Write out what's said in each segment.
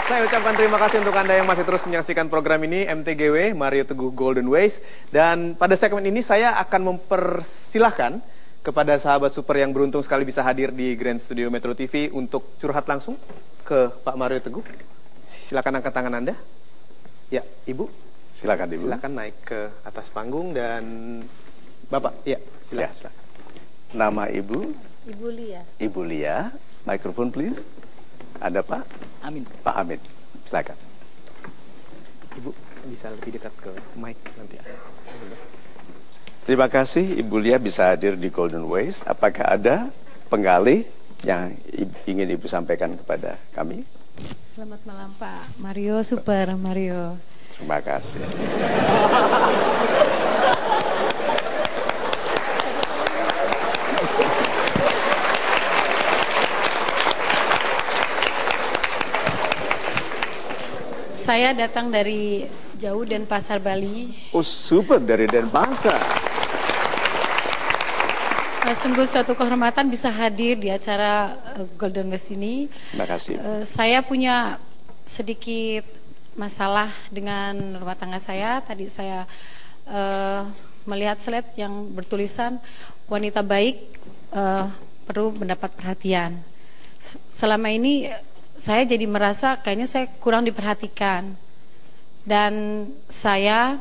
Saya ucapkan terima kasih untuk Anda yang masih terus menyaksikan program ini, MTGW, Mario Teguh Golden Ways. Dan pada segmen ini saya akan mempersilahkan kepada sahabat super yang beruntung sekali bisa hadir di Grand Studio Metro TV untuk curhat langsung ke Pak Mario Teguh. Silakan angkat tangan Anda. Ya, Ibu. Silakan Ibu. Silakan naik ke atas panggung dan Bapak. Ya, silakan. Ya. Nama Ibu? Ibu Lia. Ibu Lia. Microphone please. Ada Pak? Amin. Pak Amin. Silakan. Ibu bisa lebih dekat ke mic nanti ya. Terima kasih Ibu Lia bisa hadir di Golden Ways. Apakah ada penggali yang ingin Ibu sampaikan kepada kami? Selamat malam Pak Mario, Super Mario. Terima kasih. Saya datang dari jauh Denpasar, Bali. Oh super, dari Denpasar. Sungguh suatu kehormatan bisa hadir di acara Golden West ini. Terima kasih. Saya punya sedikit masalah dengan rumah tangga saya. Tadi saya melihat slide yang bertulisan wanita baik perlu mendapat perhatian. Selama ini saya jadi merasa kayaknya saya kurang diperhatikan. Dan saya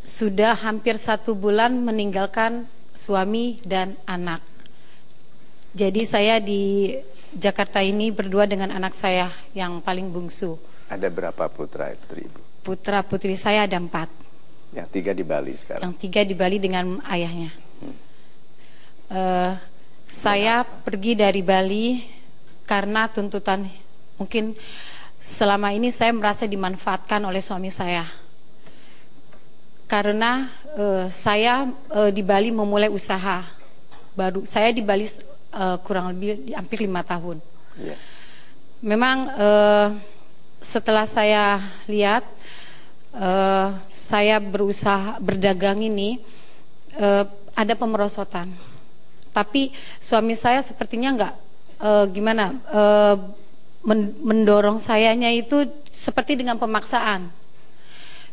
sudah hampir 1 bulan meninggalkan suami dan anak. Jadi saya di Jakarta ini berdua dengan anak saya yang paling bungsu. Ada berapa putra putri Ibu? Putra putri saya ada 4. Yang 3 di Bali sekarang. Yang 3 di Bali dengan ayahnya. Saya pergi dari Bali karena tuntutan, mungkin selama ini saya merasa dimanfaatkan oleh suami saya. Karena saya di Bali memulai usaha baru. Saya di Bali kurang lebih hampir 5 tahun. Yeah. Memang setelah saya lihat saya berusaha berdagang ini ada pemerosotan. Tapi suami saya sepertinya nggak mendorong sayanya itu seperti dengan pemaksaan.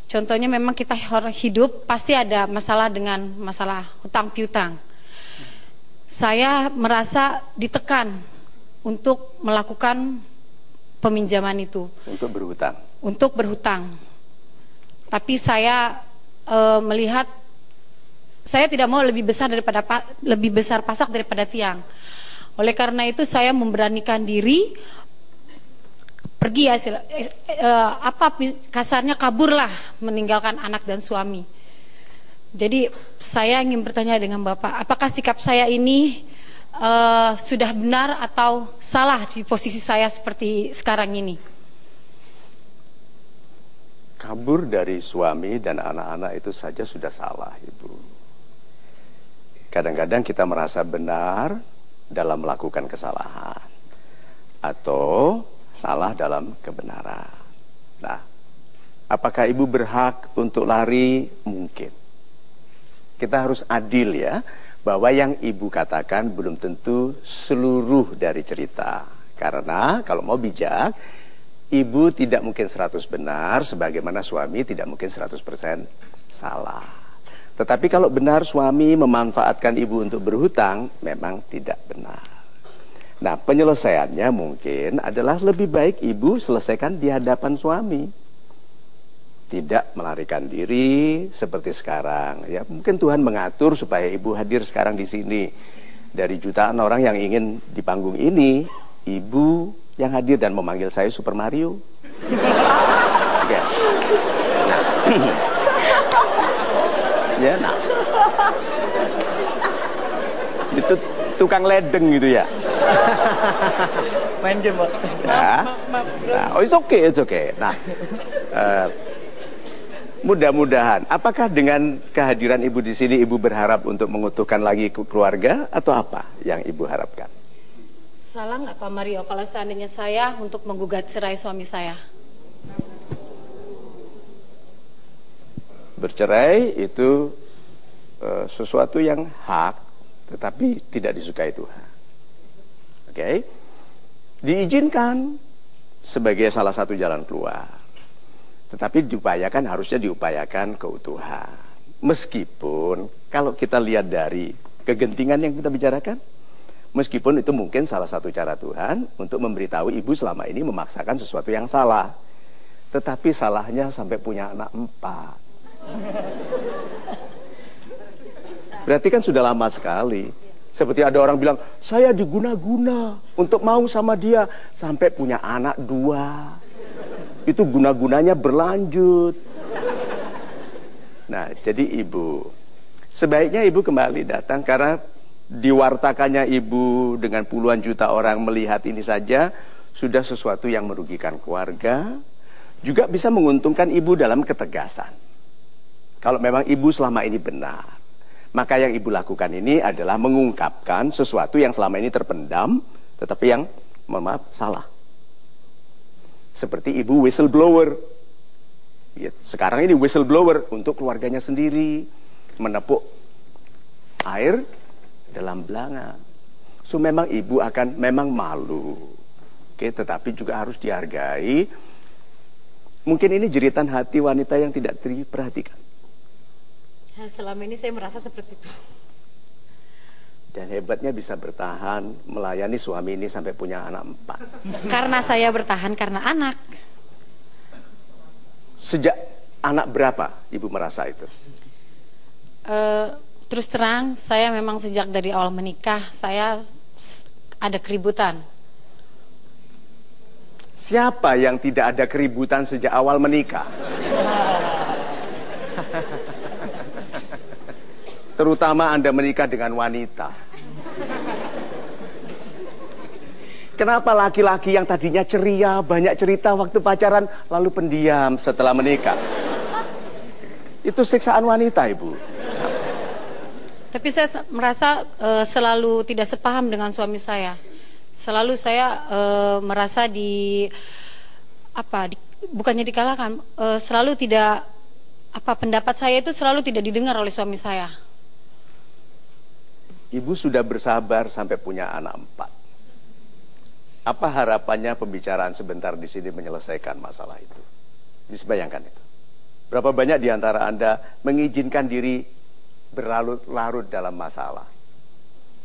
Contohnya memang kita hidup pasti ada masalah dengan masalah hutang piutang. Saya merasa ditekan untuk melakukan peminjaman itu. Untuk berhutang. Untuk berhutang. Tapi saya melihat saya tidak mau lebih besar pasak daripada tiang. Oleh karena itu saya memberanikan diri pergi kasarnya kaburlah meninggalkan anak dan suami. Jadi saya ingin bertanya dengan Bapak, apakah sikap saya ini sudah benar atau salah di posisi saya seperti sekarang ini? Kabur dari suami dan anak-anak itu saja sudah salah, Ibu. Kadang-kadang kita merasa benar dalam melakukan kesalahan atau salah dalam kebenaran. Nah, apakah Ibu berhak untuk lari? Mungkin. Kita harus adil ya, bahwa yang Ibu katakan belum tentu seluruh dari cerita. Karena kalau mau bijak, Ibu tidak mungkin 100 benar, sebagaimana suami tidak mungkin 100% salah. Tetapi kalau benar suami memanfaatkan Ibu untuk berhutang, memang tidak benar. Nah, penyelesaiannya mungkin adalah lebih baik Ibu selesaikan di hadapan suami. Tidak melarikan diri seperti sekarang. Ya, mungkin Tuhan mengatur supaya Ibu hadir sekarang di sini. Dari jutaan orang yang ingin di panggung ini, Ibu yang hadir dan memanggil saya Super Mario. Ya. Ya, nah. Itu tukang ledeng gitu ya. Main game, Pak. Ya. Nah, oh, it's okay. Nah, mudah-mudahan. Apakah dengan kehadiran Ibu di sini, Ibu berharap untuk mengutuhkan lagi keluarga atau apa yang Ibu harapkan? Salah nggak Pak Mario kalau seandainya saya untuk menggugat cerai suami saya? Bercerai itu sesuatu yang hak, tetapi tidak disukai Tuhan. Oke? diizinkan sebagai salah satu jalan keluar. Tetapi harusnya diupayakan keutuhan. Meskipun kalau kita lihat dari kegentingan yang kita bicarakan, meskipun itu mungkin salah satu cara Tuhan untuk memberitahu ibu selama ini memaksakan sesuatu yang salah. Tetapi salahnya sampai punya anak 4. Berarti kan sudah lama sekali. Seperti ada orang bilang, saya diguna-guna untuk mau sama dia sampai punya anak 2. Itu guna-gunanya berlanjut. Nah, jadi ibu, sebaiknya ibu kembali datang karena diwartakannya ibu dengan puluhan juta orang melihat ini saja sudah sesuatu yang merugikan keluarga, juga bisa menguntungkan ibu dalam ketegasan. Kalau memang ibu selama ini benar, maka yang ibu lakukan ini adalah mengungkapkan sesuatu yang selama ini terpendam, tetapi yang, mohon maaf, salah. Seperti ibu whistleblower. Sekarang ini whistleblower untuk keluarganya sendiri, menepuk air dalam belanga. So memang ibu memang malu. Oke, tetapi juga harus dihargai. Mungkin ini jeritan hati wanita yang tidak diperhatikan. Selama ini saya merasa seperti itu. Dan hebatnya bisa bertahan melayani suami ini sampai punya anak 4. Karena saya bertahan karena anak. Sejak anak berapa ibu merasa itu? Terus terang, saya memang sejak dari awal menikah, saya ada keributan. Siapa yang tidak ada keributan sejak awal menikah? Terutama Anda menikah dengan wanita. Kenapa laki-laki yang tadinya ceria, banyak cerita waktu pacaran, lalu pendiam setelah menikah? Itu siksaan wanita, ibu. Tapi saya merasa selalu tidak sepaham dengan suami saya. Selalu saya merasa bukannya dikalahkan, selalu tidak, pendapat saya itu selalu tidak didengar oleh suami saya. Ibu sudah bersabar sampai punya anak 4. Apa harapannya pembicaraan sebentar di sini menyelesaikan masalah itu? Bayangkan itu. Berapa banyak di antara Anda mengizinkan diri berlarut-larut dalam masalah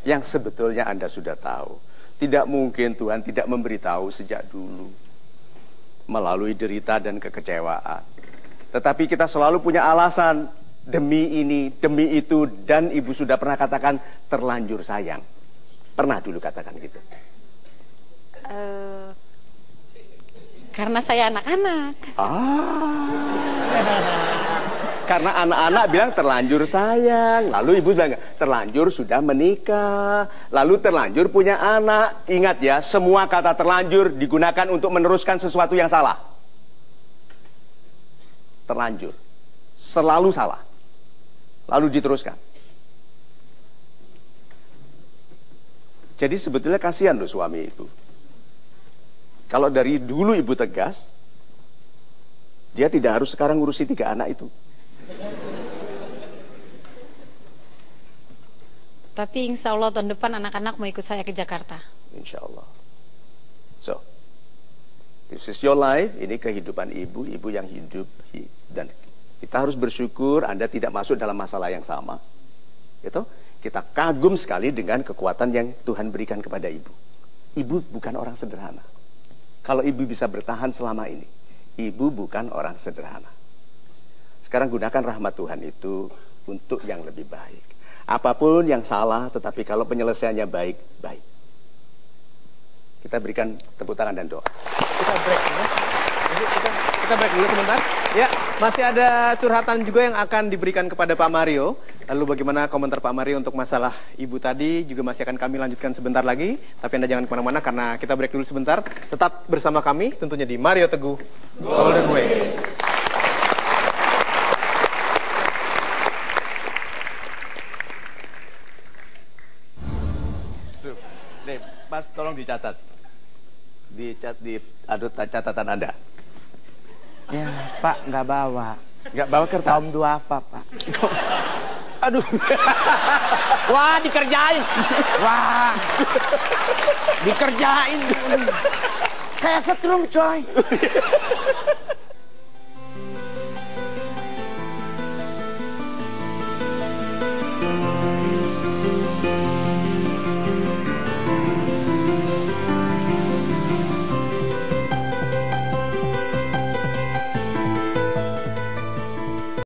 yang sebetulnya Anda sudah tahu. Tidak mungkin Tuhan tidak memberitahu sejak dulu melalui derita dan kekecewaan. Tetapi kita selalu punya alasan, demi ini, demi itu, dan ibu sudah pernah katakan terlanjur sayang. Pernah dulu katakan gitu? Karena saya anak-anak. Karena anak-anak bilang terlanjur sayang. Lalu ibu bilang terlanjur sudah menikah. Lalu terlanjur punya anak. Ingat ya, semua kata terlanjur digunakan untuk meneruskan sesuatu yang salah. Terlanjur selalu salah. Lalu diteruskan. Jadi sebetulnya kasihan loh suami ibu. Kalau dari dulu ibu tegas, dia tidak harus sekarang ngurusi 3 anak itu. Tapi insya Allah tahun depan anak-anak mau ikut saya ke Jakarta. Insya Allah. So, this is your life. Ini kehidupan ibu, ibu yang hidup. Dan kita harus bersyukur Anda tidak masuk dalam masalah yang sama. Gitu? Kita kagum sekali dengan kekuatan yang Tuhan berikan kepada ibu. Ibu bukan orang sederhana. Kalau ibu bisa bertahan selama ini, ibu bukan orang sederhana. Sekarang gunakan rahmat Tuhan itu untuk yang lebih baik. Apapun yang salah, tetapi kalau penyelesaiannya baik, baik. Kita berikan tepuk tangan dan doa. Kita break ya. Kita break dulu sebentar. Ya, masih ada curhatan juga yang akan diberikan kepada Pak Mario. Lalu bagaimana komentar Pak Mario untuk masalah ibu tadi juga masih akan kami lanjutkan sebentar lagi. Tapi Anda jangan kemana-mana karena kita break dulu sebentar. Tetap bersama kami tentunya di Mario Teguh Golden Ways. Nih, Mas tolong dicatat. Ada catatan Anda. Ya, Pak, nggak bawa. Nggak bawa kertas? Kaum duafa, Pak. Aduh. Wah, dikerjain. Wah. Dikerjain. Kayak setrum, coy.